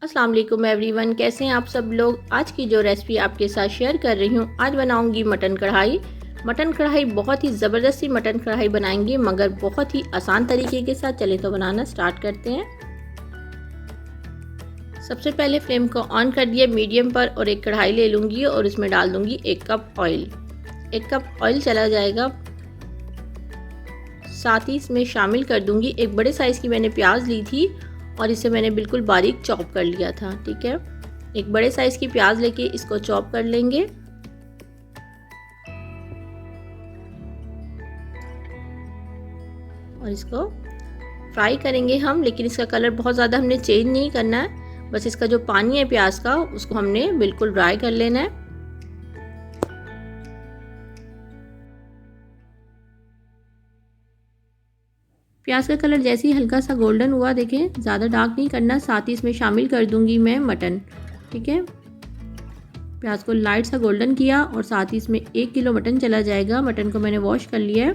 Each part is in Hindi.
अस्सलाम वालेकुम एवरीवन, कैसे हैं आप सब लोग। आज की जो रेसिपी आपके साथ शेयर कर रही हूँ, आज बनाऊंगी मटन कढ़ाई। मटन कढ़ाई बहुत ही ज़बरदस्ती मटन कढ़ाई बनाएंगे मगर बहुत ही आसान तरीके के साथ। चले तो बनाना स्टार्ट करते हैं। सबसे पहले फ्लेम को ऑन कर दिया मीडियम पर और एक कढ़ाई ले लूँगी और इसमें डाल दूँगी 1 कप ऑयल। 1 कप ऑयल चला जाएगा, साथ ही इसमें शामिल कर दूँगी एक बड़े साइज़ की मैंने प्याज ली थी और इसे मैंने बिल्कुल बारीक चॉप कर लिया था। ठीक है, एक बड़े साइज़ की प्याज लेके इसको चॉप कर लेंगे। और इसको फ्राई करेंगे हम, लेकिन इसका कलर बहुत ज़्यादा हमने चेंज नहीं करना है। बस इसका जो पानी है प्याज का उसको हमने बिल्कुल ड्राई कर लेना है। प्याज का कलर जैसे ही हल्का सा गोल्डन हुआ, देखें ज़्यादा डार्क नहीं करना। साथ ही इसमें शामिल कर दूंगी मैं मटन। ठीक है, प्याज को लाइट सा गोल्डन किया और साथ ही इसमें 1 किलो मटन चला जाएगा। मटन को मैंने वॉश कर लिया है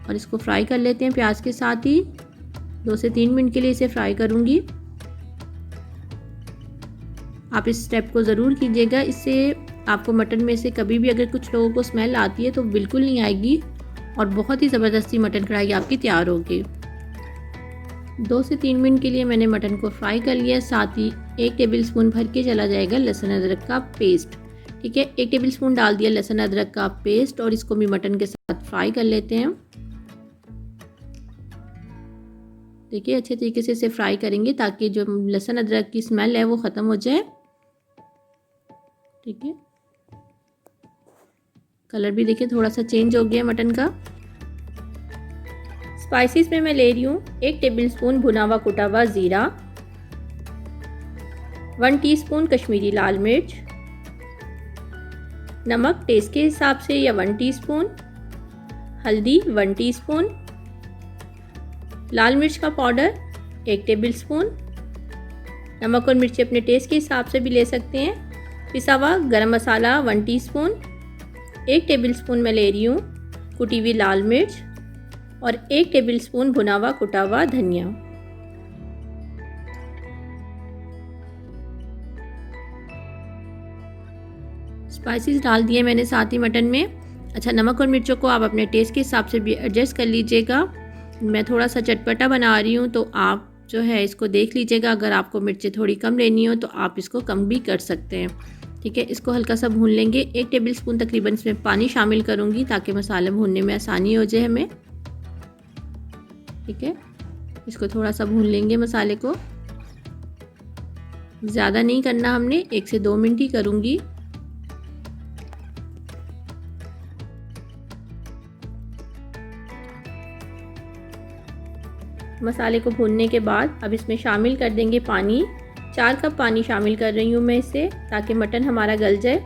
और इसको फ्राई कर लेते हैं प्याज के साथ ही। 2 से 3 मिनट के लिए इसे फ्राई करूंगी। आप इस स्टेप को ज़रूर कीजिएगा, इससे आपको मटन में से कभी भी अगर कुछ लोगों को स्मेल आती है तो बिल्कुल नहीं आएगी और बहुत ही ज़बरदस्ती मटन कढ़ाई आपकी तैयार होगी। 2 से 3 मिनट के लिए मैंने मटन को फ्राई कर लिया। साथ ही 1 टेबलस्पून भर के चला जाएगा लहसुन अदरक का पेस्ट। ठीक है, 1 टेबलस्पून डाल दिया लहसुन अदरक का पेस्ट और इसको भी मटन के साथ फ्राई कर लेते हैं। देखिए अच्छे तरीके से इसे फ्राई करेंगे ताकि जो लहसुन अदरक की स्मेल है वो ख़त्म हो जाए। ठीक है, कलर भी देखिए थोड़ा सा चेंज हो गया मटन का। स्पाइसेस में मैं ले रही हूँ 1 टेबलस्पून भुना हुआ कुटा हुआ ज़ीरा, 1 टीस्पून कश्मीरी लाल मिर्च, नमक टेस्ट के हिसाब से या 1 टीस्पून, हल्दी 1 टीस्पून, लाल मिर्च का पाउडर 1 टेबलस्पून, नमक और मिर्ची अपने टेस्ट के हिसाब से भी ले सकते हैं। पिसा हुआ गरम मसाला 1 टीस्पून, 1 टेबलस्पून मैं ले रही हूँ कुटी हुई लाल मिर्च और 1 टेबलस्पून भुना हुआ कुटा हुआ धनिया। स्पाइसेस डाल दिए मैंने साथ ही मटन में। अच्छा, नमक और मिर्चों को आप अपने टेस्ट के हिसाब से भी एडजस्ट कर लीजिएगा। मैं थोड़ा सा चटपटा बना रही हूँ तो आप जो है इसको देख लीजिएगा। अगर आपको मिर्चें थोड़ी कम लेनी हो तो आप इसको कम भी कर सकते हैं। ठीक है, इसको हल्का सा भून लेंगे। 1 टेबलस्पून तकरीबन इसमें पानी शामिल करूँगी ताकि मसाला भूनने में आसानी हो जाए हमें। ठीक है, इसको थोड़ा सा भून लेंगे मसाले को, ज़्यादा नहीं करना हमने, 1 से 2 मिनट ही करूँगी। मसाले को भूनने के बाद अब इसमें शामिल कर देंगे पानी। 4 कप पानी शामिल कर रही हूँ मैं इससे ताकि मटन हमारा गल जाए।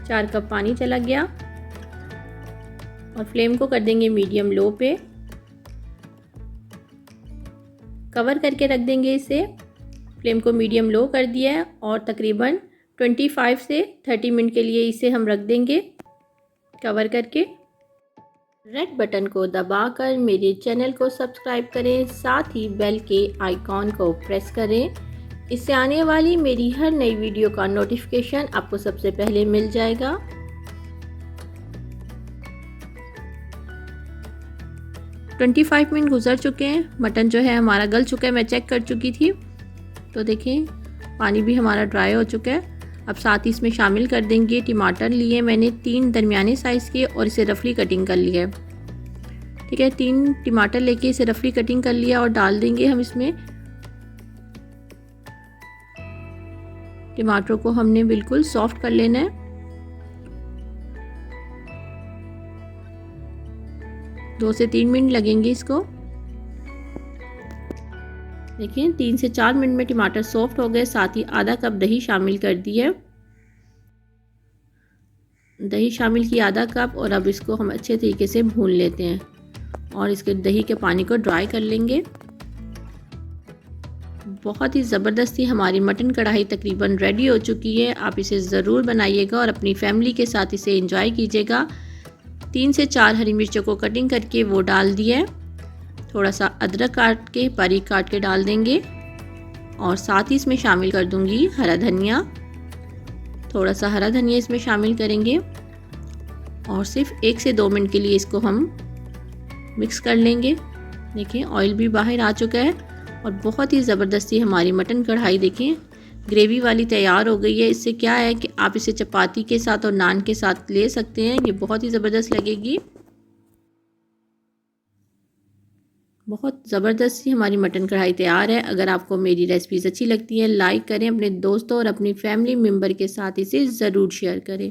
4 कप पानी चला गया और फ्लेम को कर देंगे मीडियम लो पे। कवर करके रख देंगे इसे। फ्लेम को मीडियम लो कर दिया है और तकरीबन 25 से 30 मिनट के लिए इसे हम रख देंगे कवर करके। रेड बटन को दबाकर मेरे चैनल को सब्सक्राइब करें, साथ ही बेल के आइकॉन को प्रेस करें। इससे आने वाली मेरी हर नई वीडियो का नोटिफिकेशन आपको सबसे पहले मिल जाएगा। ट्वेंटी 25 मिनट गुजर चुके हैं। मटन जो है हमारा गल चुका है, मैं चेक कर चुकी थी तो देखें पानी भी हमारा ड्राई हो चुका है। अब साथ ही इसमें शामिल कर देंगे टमाटर लिए मैंने 3 दरमियाने साइज़ के और इसे रफली कटिंग कर लिया है। ठीक है, 3 टमाटर लेके इसे रफली कटिंग कर लिया और डाल देंगे हम इसमें। टमाटरों को हमने बिल्कुल सॉफ्ट कर लेना है। 2 से 3 मिनट लगेंगे इसको। देखिए 3 से 4 मिनट में टमाटर सॉफ्ट हो गए। साथ ही आधा कप दही शामिल कर दी है। दही शामिल की आधा कप और अब इसको हम अच्छे तरीके से भून लेते हैं और इसके दही के पानी को ड्राई कर लेंगे। बहुत ही ज़बरदस्ती हमारी मटन कढ़ाई तकरीबन रेडी हो चुकी है। आप इसे ज़रूर बनाइएगा और अपनी फैमिली के साथ इसे एंजॉय कीजिएगा। 3 से 4 हरी मिर्चों को कटिंग करके वो डाल दिया है थोड़ा सा अदरक काट के बारीक काट के डाल देंगे और साथ ही इसमें शामिल कर दूंगी हरा धनिया। थोड़ा सा हरा धनिया इसमें शामिल करेंगे और सिर्फ 1 से 2 मिनट के लिए इसको हम मिक्स कर लेंगे। देखिए ऑयल भी बाहर आ चुका है और बहुत ही ज़बरदस्ती हमारी मटन कढ़ाई देखें ग्रेवी वाली तैयार हो गई है। इससे क्या है कि आप इसे चपाती के साथ और नान के साथ ले सकते हैं, ये बहुत ही ज़बरदस्त लगेगी। बहुत ज़बरदस्त सी हमारी मटन कढ़ाई तैयार है। अगर आपको मेरी रेसिपीज़ अच्छी लगती है लाइक करें, अपने दोस्तों और अपनी फैमिली मेम्बर के साथ इसे ज़रूर शेयर करें।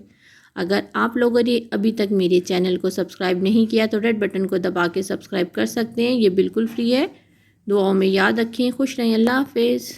अगर आप लोगों ने अभी तक मेरे चैनल को सब्सक्राइब नहीं किया तो रेड बटन को दबा के सब्सक्राइब कर सकते हैं, ये बिल्कुल फ्री है। दुआओं में याद रखें। खुश रहें। अल्लाह हाफिज़।